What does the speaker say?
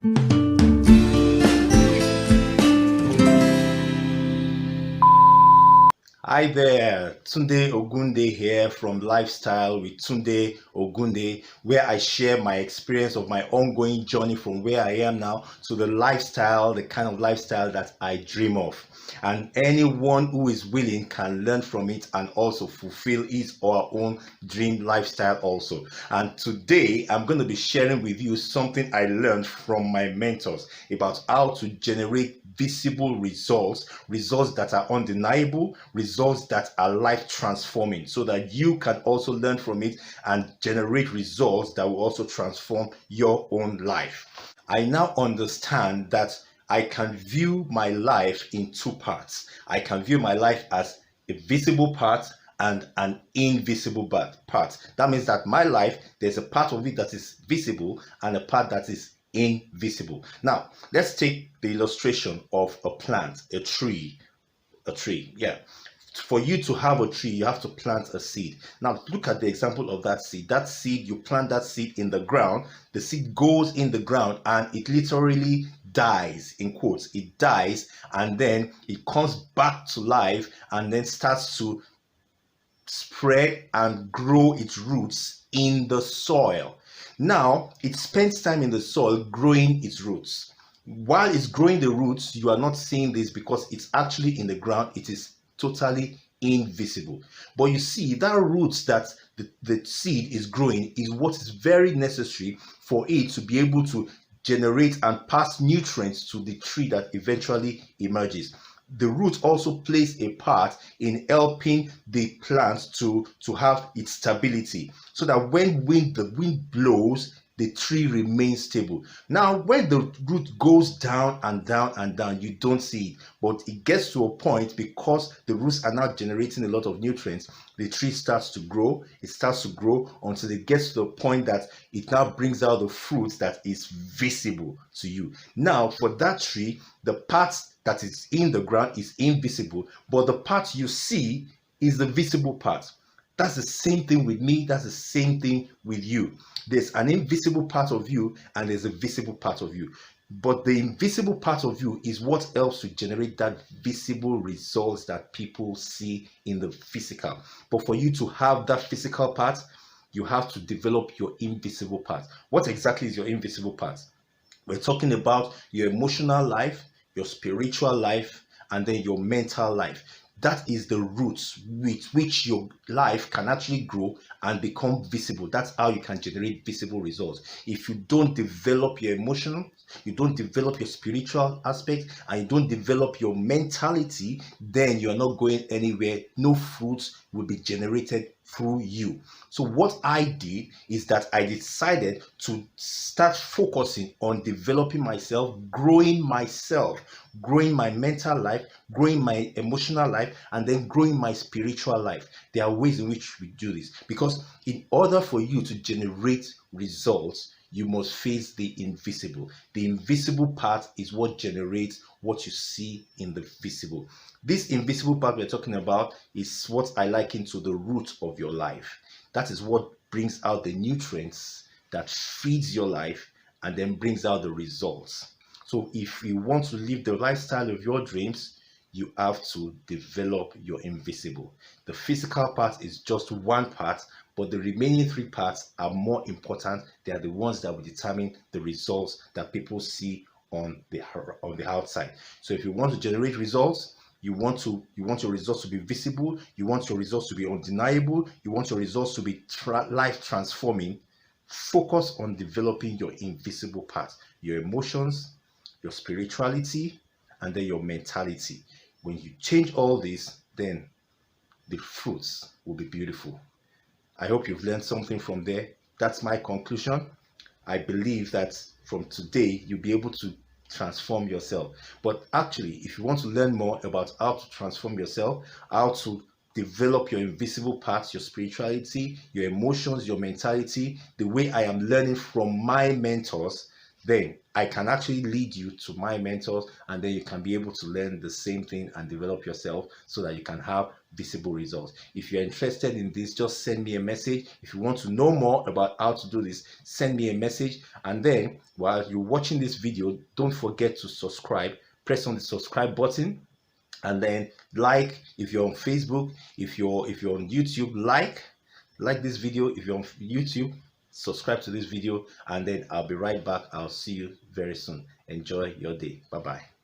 Hi there, Tunde Ogunde here from Lifestyle with Tunde Ogunde, where I share my experience of my ongoing journey from where I am now to the lifestyle, the kind of lifestyle that I dream of. And anyone who is willing can learn from it and also fulfill his or her own dream lifestyle also. And today I'm going to be sharing with you something I learned from my mentors about how to generate visible results that are undeniable, results that are life transforming, so that you can also learn from it and generate results that will also transform your own life. I now understand that I can view my life in two parts. I can view my life as a visible part and an invisible part. That means that my life, there's a part of it that is visible and a part that is invisible. Now, let's take the illustration of a plant, a tree. Yeah. For you to have a tree, you have to plant a seed. Now, look at the example of that seed. That seed, you plant that seed in the ground, the seed goes in the ground and it literally dies, in quotes. It dies and then it comes back to life and then starts to spread and grow its roots in the soil. Now, it spends time in the soil growing its roots. While it's growing the roots, you are not seeing this because it's actually in the ground. It is totally invisible. But you see, that roots that the seed is growing is what is very necessary for it to be able to generate and pass nutrients to the tree that eventually emerges. The root also plays a part in helping the plant to have its stability, so that when the wind blows, the tree remains stable. Now, when the root goes down and down and down, you don't see it, but it gets to a point because the roots are now generating a lot of nutrients. The tree starts to grow, it starts to grow until it gets to the point that it now brings out the fruit that is visible to you. Now, for that tree, the parts that is in the ground is invisible, but the part you see is the visible part. That's the same thing with me. That's the same thing with you. There's an invisible part of you and there's a visible part of you. But the invisible part of you is what helps to generate that visible results that people see in the physical. But for you to have that physical part, you have to develop your invisible part. What exactly is your invisible part? We're talking about your emotional life, your spiritual life, and then your mental life. That is the roots with which your life can actually grow and become visible. That's how you can generate visible results. If you don't develop your emotional, you don't develop your spiritual aspect, and you don't develop your mentality, then you're not going anywhere. No fruits will be generated through you. So what I did is that I decided to start focusing on developing myself, growing my mental life, growing my emotional life, and then growing my spiritual life. There are ways in which we do this, because in order for you to generate results, you must face the invisible. The invisible part is what generates what you see in the visible. This invisible part we're talking about is what I liken to the root of your life. That is what brings out the nutrients that feeds your life and then brings out the results. So if you want to live the lifestyle of your dreams, you have to develop your invisible. The physical part is just one part, but the remaining three parts are more important. They are the ones that will determine the results that people see on the outside. So if you want to generate results, you want your results to be visible, you want your results to be undeniable, you want your results to be life transforming, focus on developing your invisible part, your emotions, your spirituality, and then your mentality. When you change all this, then the fruits will be beautiful. I hope you've learned something from there. That's my conclusion. I believe that from today, you'll be able to transform yourself. But actually, if you want to learn more about how to transform yourself, how to develop your invisible parts, your spirituality, your emotions, your mentality, the way I am learning from my mentors, then I can actually lead you to my mentors, and then you can be able to learn the same thing and develop yourself so that you can have visible results. If you're interested in this, just send me a message. If you want to know more about how to do this, send me a message. And then while you're watching this video, don't forget to subscribe. Press on the subscribe button, and then like if you're on Facebook, if you're on YouTube, like this video. If you're on YouTube, subscribe to this video, and then I'll be right back. I'll see you very soon. Enjoy your day. Bye bye.